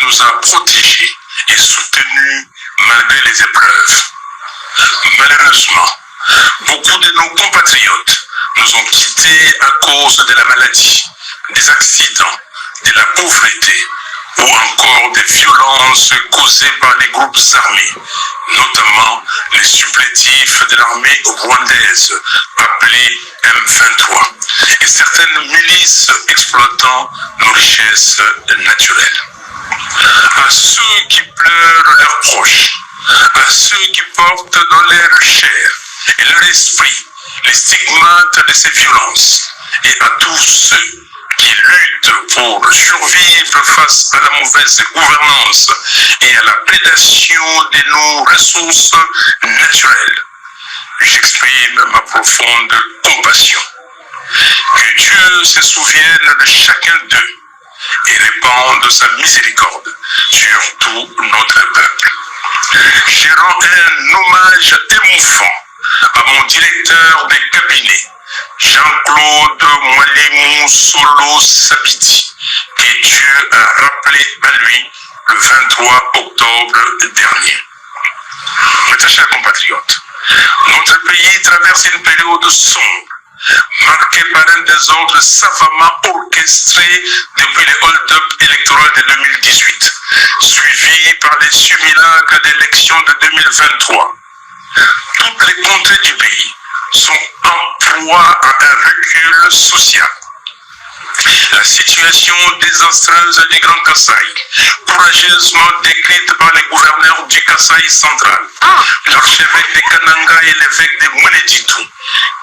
nous a protégés et soutenus malgré les épreuves. Malheureusement, beaucoup de nos compatriotes nous ont quittés à cause de la maladie, des accidents, de la pauvreté ou encore des violences causées par les groupes armés, notamment les supplétifs de l'armée rwandaise appelée M23 et certaines milices exploitant nos richesses naturelles. À ceux qui pleurent leurs proches, à ceux qui portent dans leur chair et leur esprit les stigmates de ces violences, et à tous ceux qui luttent pour survivre face à la mauvaise gouvernance et à la prédation de nos ressources naturelles, j'exprime ma profonde compassion. Que Dieu se souvienne de chacun d'eux et répande sa miséricorde sur tout notre peuple. Je rends un hommage émouvant à mon directeur de cabinet, Jean-Claude Mwalimou Solo Sabiti, que Dieu a rappelé à lui le 23 octobre dernier. Mes chers compatriotes, notre pays traverse une période sombre, marquée par un désordre savamment orchestré depuis les hold-up électoraux de 2018, suivi par les simulacres d'élections de 2023. Toutes les contrées du pays sont en proie à un recul social. La situation désastreuse du Grand Kasaï, courageusement décrite par les gouverneurs du Kasaï central, l'archevêque de Kananga et l'évêque de Mweneditu,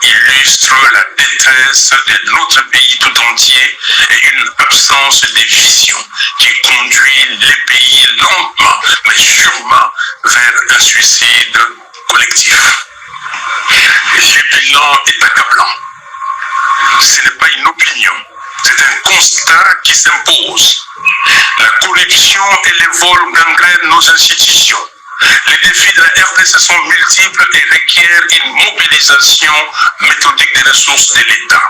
illustre la détresse de notre pays tout entier et une absence de vision qui conduit les pays lentement mais sûrement vers un suicide collectif. Le bilan est accablant. Ce n'est pas une opinion, c'est un constat qui s'impose. La corruption et les vols gangrènent nos institutions. Les défis de la RDC sont multiples et requièrent une mobilisation méthodique des ressources de l'État.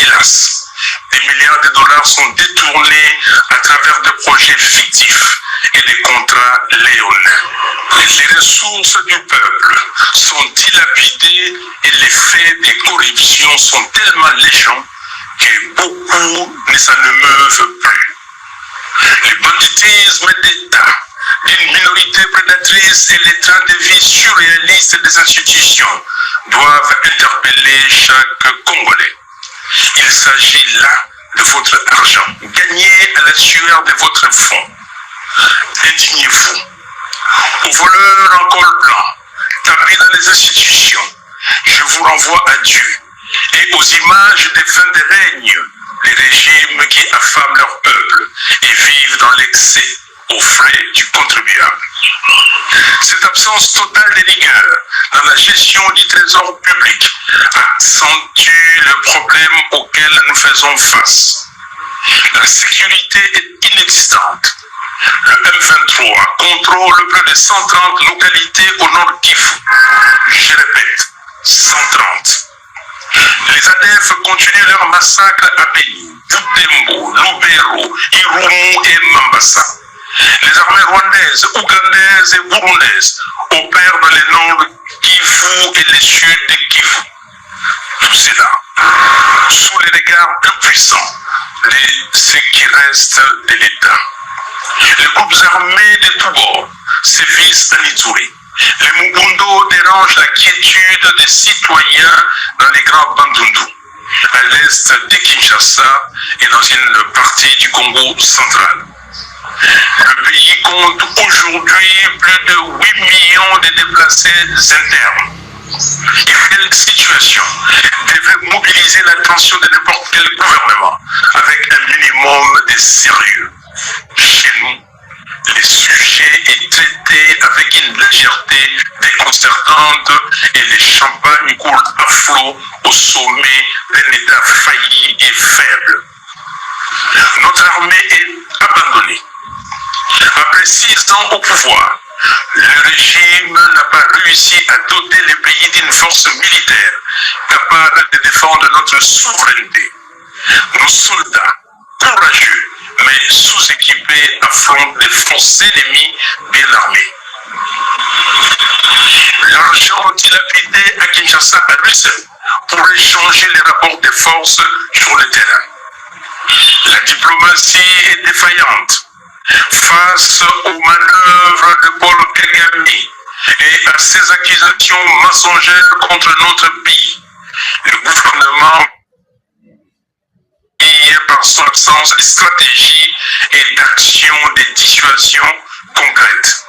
Hélas, des milliards de dollars sont détournés à travers des projets fictifs et des contrats léonins. Les ressources du peuple sont dilapidées et les faits de corruption sont tellement légion que beaucoup ne s'en émeuvent plus. Le banditisme d'État d'une minorité prédatrice et les trains de vie surréalistes des institutions doivent interpeller chaque Congolais. Il s'agit là de votre argent, gagné à la sueur de votre fonds. Indignez-vous. Aux voleurs en col blanc, tapis dans les institutions, je vous renvoie à Dieu et aux images des fins de règne, les régimes qui affament leur peuple et vivent dans l'excès aux frais du contribuable. Cette absence totale de rigueur dans la gestion du trésor public accentue le problème auquel nous faisons face. La sécurité est inexistante. Le M23 contrôle plus de 130 localités au nord Kivu. Je répète, 130. Les ADF continuent leur massacre à Beni, Butembo, Lubero, Irumu et Mambasa. Les armées rwandaises, ougandaises et burundaises opèrent dans les nord Kivu et les sud de Kivu. Tout cela sous les regards impuissants de ce qui reste de l'État. Les groupes armés de tous bords sévissent à Ituri. Les Mubundo dérangent la quiétude des citoyens dans les grands Bandundu, à l'est de Kinshasa et dans une partie du Congo central. Le pays compte aujourd'hui plus de 8 millions de déplacés internes. Et cette situation devrait mobiliser l'attention de n'importe quel gouvernement avec un minimum de sérieux. Chez nous, les sujets est traité avec une légèreté déconcertante et les champagnes coulent à flot au sommet d'un État failli et faible. Notre armée est abandonnée. Après 6 ans au pouvoir, le régime n'a pas réussi à doter le pays d'une force militaire capable de défendre notre souveraineté. Nos soldats, courageux, mais sous-équipés affrontent des forces ennemies bien armées. L'argent dilapidé à Kinshasa à lui seul pourrait changer les rapports des forces sur le terrain. La diplomatie est défaillante face aux manœuvres de Paul Kagame et à ses accusations mensongères contre notre pays. Le gouvernement, par son absence de stratégie et d'action de dissuasion concrète.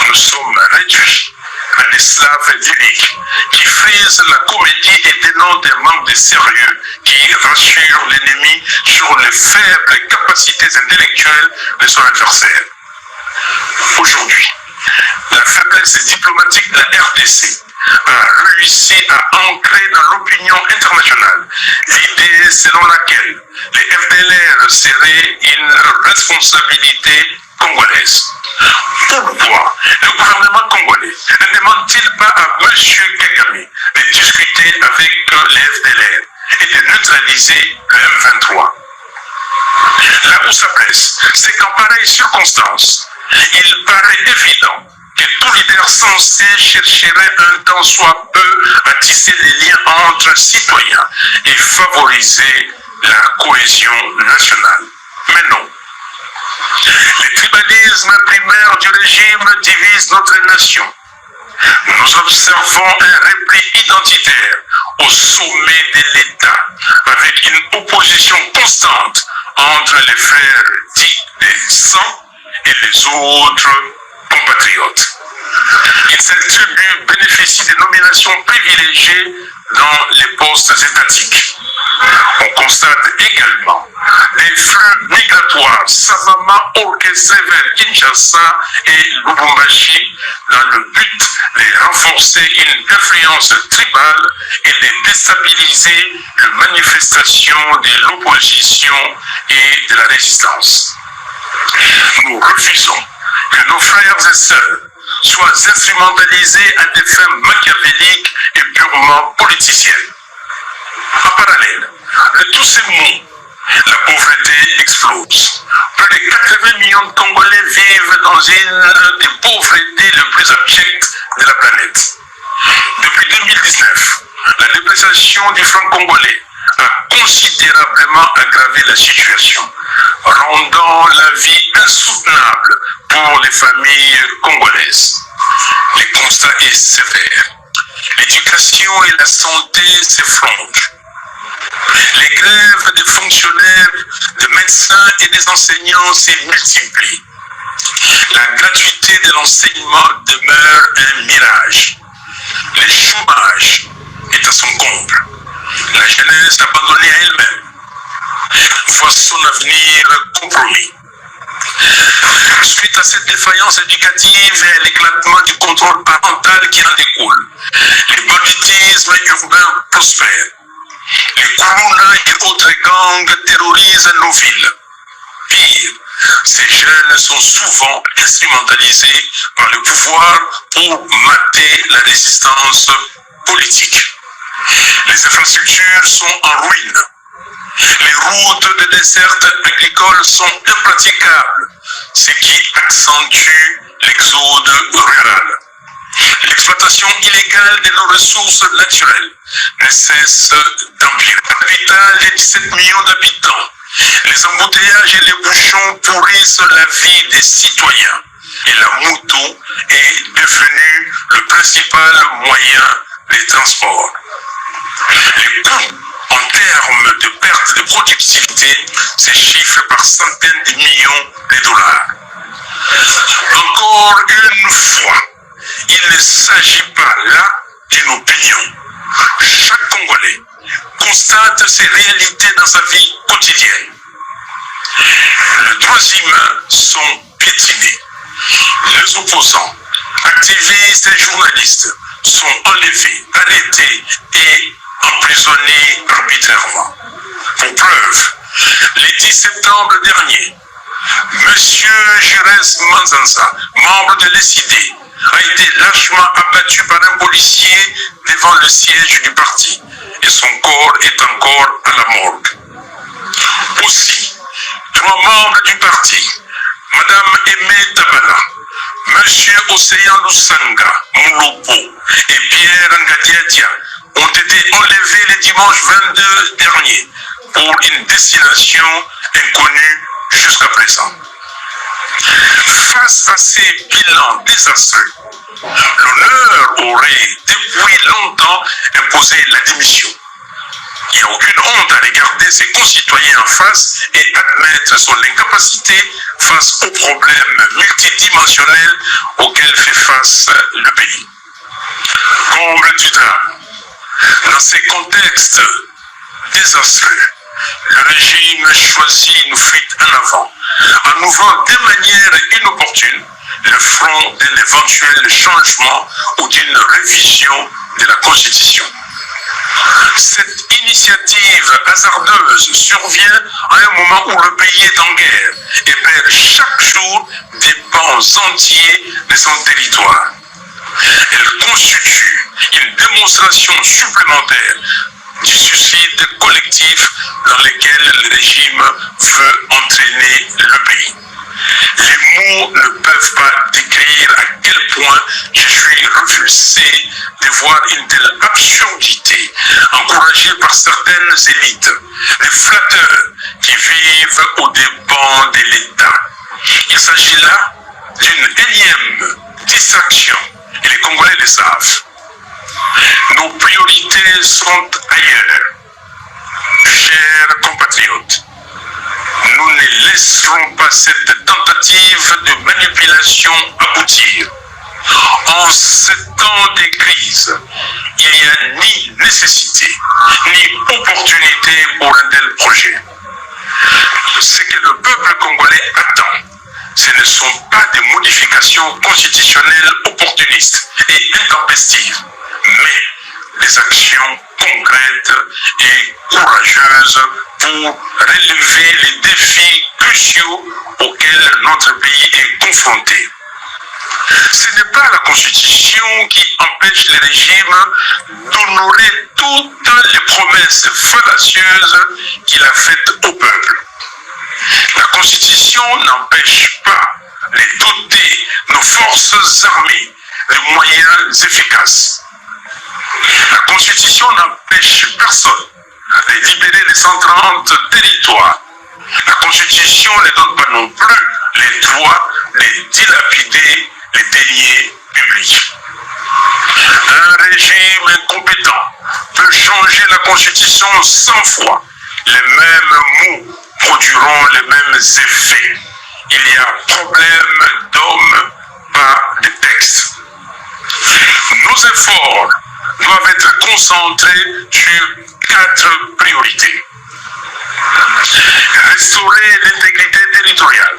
Nous sommes réduits à des slaves lyriques qui frisent la comédie et dénoncent des manques de sérieux qui rassurent l'ennemi sur les faibles capacités intellectuelles de son adversaire. Aujourd'hui, la faiblesse diplomatique de la RDC a réussi à ancrer dans l'opinion internationale l'idée selon laquelle les FDLR seraient une responsabilité congolaise. Pourquoi le gouvernement congolais ne demande-t-il pas à M. Kagame de discuter avec les FDLR et de neutraliser le M23? Là où ça blesse, c'est qu'en pareille circonstance, il paraît évident que tout leader censé chercherait un tant soit peu à tisser les liens entre citoyens et favoriser la cohésion nationale. Mais non. Les tribalismes primaires du régime divisent notre nation. Nous observons un repli identitaire au sommet de l'État, avec une opposition constante entre les frères dits des sang et les autres compatriotes. Une seule tribu bénéficie de nominations privilégiées dans les postes étatiques. On constate également des flux migratoires savamment orchestrés vers Kinshasa et Lubumbashi dans le but de renforcer une influence tribale et de déstabiliser les manifestations de l'opposition et de la résistance. Nous refusons que nos frères et sœurs soient instrumentalisés à des fins machiavéliques et purement politiciennes. En parallèle de tous ces mots, la pauvreté explose. Plus de 80 millions de Congolais vivent dans une des pauvretés les plus abjectes de la planète. Depuis 2019, la dépréciation du franc congolais a considérablement aggravé la situation, rendant la vie insoutenable pour les familles congolaises. Le constat est sévère. L'éducation et la santé s'effondrent. Les grèves des fonctionnaires, des médecins et des enseignants se multiplient. La gratuité de l'enseignement demeure un mirage. Le chômage est à son comble. La jeunesse abandonnée à elle-même voit son avenir compromis. Suite à cette défaillance éducative et à l'éclatement du contrôle parental qui en découle, le banditisme urbain prospère. Les Kourouna et autres gangs terrorisent nos villes. Pire, ces jeunes sont souvent instrumentalisés par le pouvoir pour mater la résistance politique. Les infrastructures sont en ruine. Les routes de desserte agricole sont impraticables, ce qui accentue l'exode rural. L'exploitation illégale de nos ressources naturelles ne cesse d'empirer. La capitale de 17 millions d'habitants, les embouteillages et les bouchons pourrissent la vie des citoyens et la moto est devenue le principal moyen de transport. Les coûts en termes de perte de productivité se chiffrent par centaines de millions de dollars. Encore une fois, il ne s'agit pas là d'une opinion. Chaque Congolais constate ces réalités dans sa vie quotidienne. Les droits humains sont piétinés. Les opposants, activistes et journalistes sont enlevés, arrêtés et emprisonnés arbitrairement. Pour preuve, le 10 septembre dernier, M. Jérès Manzanza, membre de l'ECD, a été lâchement abattu par un policier devant le siège du parti et son corps est encore à la morgue. Aussi, 3 membres du parti, Madame Aimé Tabala, Monsieur Océan Lusanga Moulopo et Pierre Ngadiadia ont été enlevés le dimanche 22 dernier pour une destination inconnue jusqu'à présent. Face à ces bilans désastreux, l'honneur aurait depuis longtemps imposé la démission. Il n'y a aucune honte à regarder ses concitoyens en face et admettre son incapacité face aux problèmes multidimensionnels auxquels fait face le pays. Comble du drame, dans ces contextes désastreux, le régime choisit une fuite en avant, en ouvrant de manière inopportune le front d'un éventuel changement ou d'une révision de la Constitution. Cette initiative hasardeuse survient à un moment où le pays est en guerre et perd chaque jour des pans entiers de son territoire. Elle constitue une démonstration supplémentaire du suicide collectif dans lequel le régime veut entraîner le pays. Les mots ne peuvent pas décrire à quel point je suis révulsé de voir une telle absurdité encouragée par certaines élites, des flatteurs qui vivent aux dépens de l'État. Il s'agit là d'une énième distraction et les Congolais le savent. Nos priorités sont ailleurs. Chers compatriotes, nous ne laisserons pas cette tentative de manipulation aboutir. En ce temps de crise, il n'y a ni nécessité, ni opportunité pour un tel projet. Ce que le peuple congolais attend, ce ne sont pas des modifications constitutionnelles opportunistes et intempestives, mais des actions concrètes et courageuses pour relever les défis cruciaux auxquels notre pays est confronté. Ce n'est pas la Constitution qui empêche le régime d'honorer toutes les promesses fallacieuses qu'il a faites au peuple. La Constitution n'empêche pas de doter nos forces armées de moyens efficaces. La Constitution n'empêche personne de libérer les 130 territoires. La Constitution ne donne pas non plus les droits de dilapider les deniers publics. Un régime incompétent peut changer la Constitution 100 fois. Les mêmes mots produiront les mêmes effets. Il y a problème d'hommes, pas de texte. Nos efforts doivent être concentrés sur 4 priorités. Restaurer l'intégrité territoriale.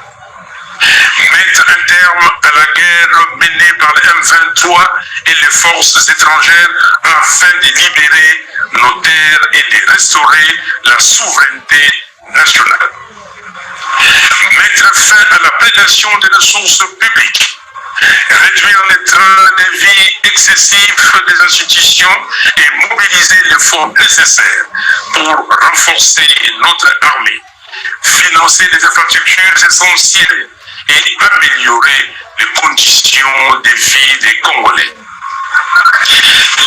Mettre un terme à la guerre menée par le M23 et les forces étrangères afin de libérer nos terres et de restaurer la souveraineté nationale. Mettre fin à la prédation des ressources publiques. Réduire les trains de vie excessifs des institutions et mobiliser les fonds nécessaires pour renforcer notre armée. Financer des infrastructures essentielles et améliorer les conditions de vie des Congolais.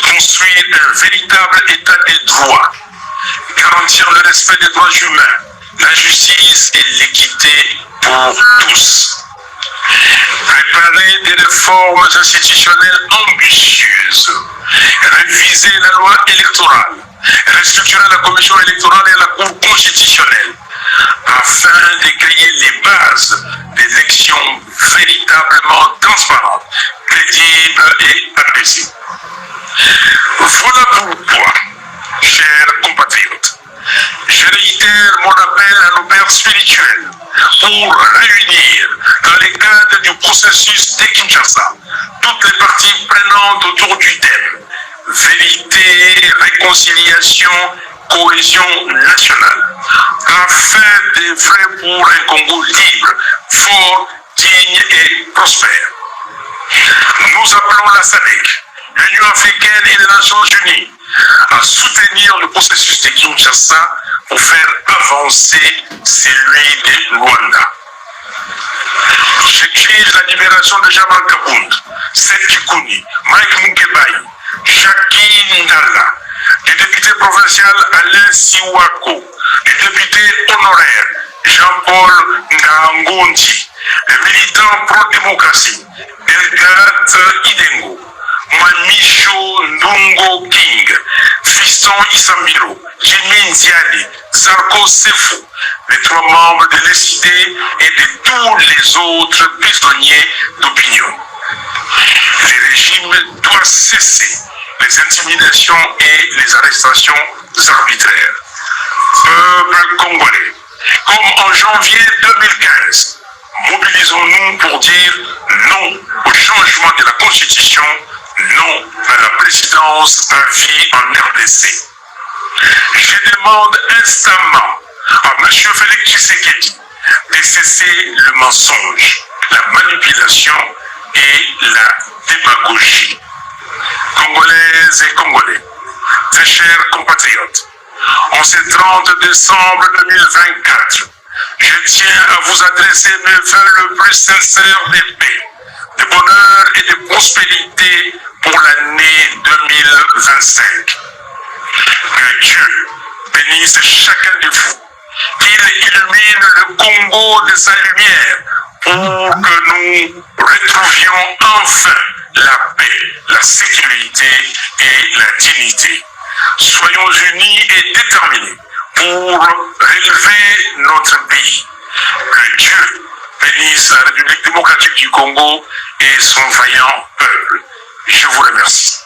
Construire un véritable état de droit. Garantir le respect des droits humains, la justice et l'équité pour tous. Préparer des réformes institutionnelles ambitieuses. Réviser la loi électorale. Restructurer la commission électorale et la Cour constitutionnelle afin de créer les bases d'élections véritablement transparentes, crédibles et apaisées. Voilà pourquoi, chers compatriotes, je réitère mon appel à nos pères spirituels pour réunir, dans le cadre du processus de Kinshasa, toutes les parties prenantes autour du thème vérité, réconciliation, cohésion nationale, afin d'œuvrer pour un Congo libre, fort, digne et prospère. Nous appelons la SADC, l'Union africaine et les Nations unies à soutenir le processus de Kinshasa pour faire avancer celui de Luanda. J'exige la libération de Jamal Kabound, Seth Kikouni, Mike Mukebai, Jackie Ndala, du député provincial Alain Siwako, du député honoraire Jean-Paul Ngangondi, le militant pro-démocratie Delgat Idengo, Mamicho Ndungo King, Fiston Isambiro, Jimmy Nziali, Zarko Sefou, les 3 membres de l'SID et de tous les autres prisonniers d'opinion. Le régime doit cesser les intimidations et les arrestations arbitraires. Peuple congolais, comme en janvier 2015, mobilisons-nous pour dire non au changement de la Constitution, non à la présidence à vie en RDC. Je demande instamment à M. Félix Tshisekedi de cesser le mensonge, la manipulation et la démagogie. Congolaises et Congolais, très chers compatriotes, en ce 30 décembre 2024, je tiens à vous adresser mes vœux le plus sincères de paix, de bonheur et de prospérité pour l'année 2025. Que Dieu bénisse chacun de vous, qu'il illumine le Congo de sa lumière pour que nous retrouvions enfin la paix, la sécurité et la dignité. Soyons unis et déterminés pour relever notre pays. Que Dieu bénisse la République démocratique du Congo et son vaillant peuple. Je vous remercie.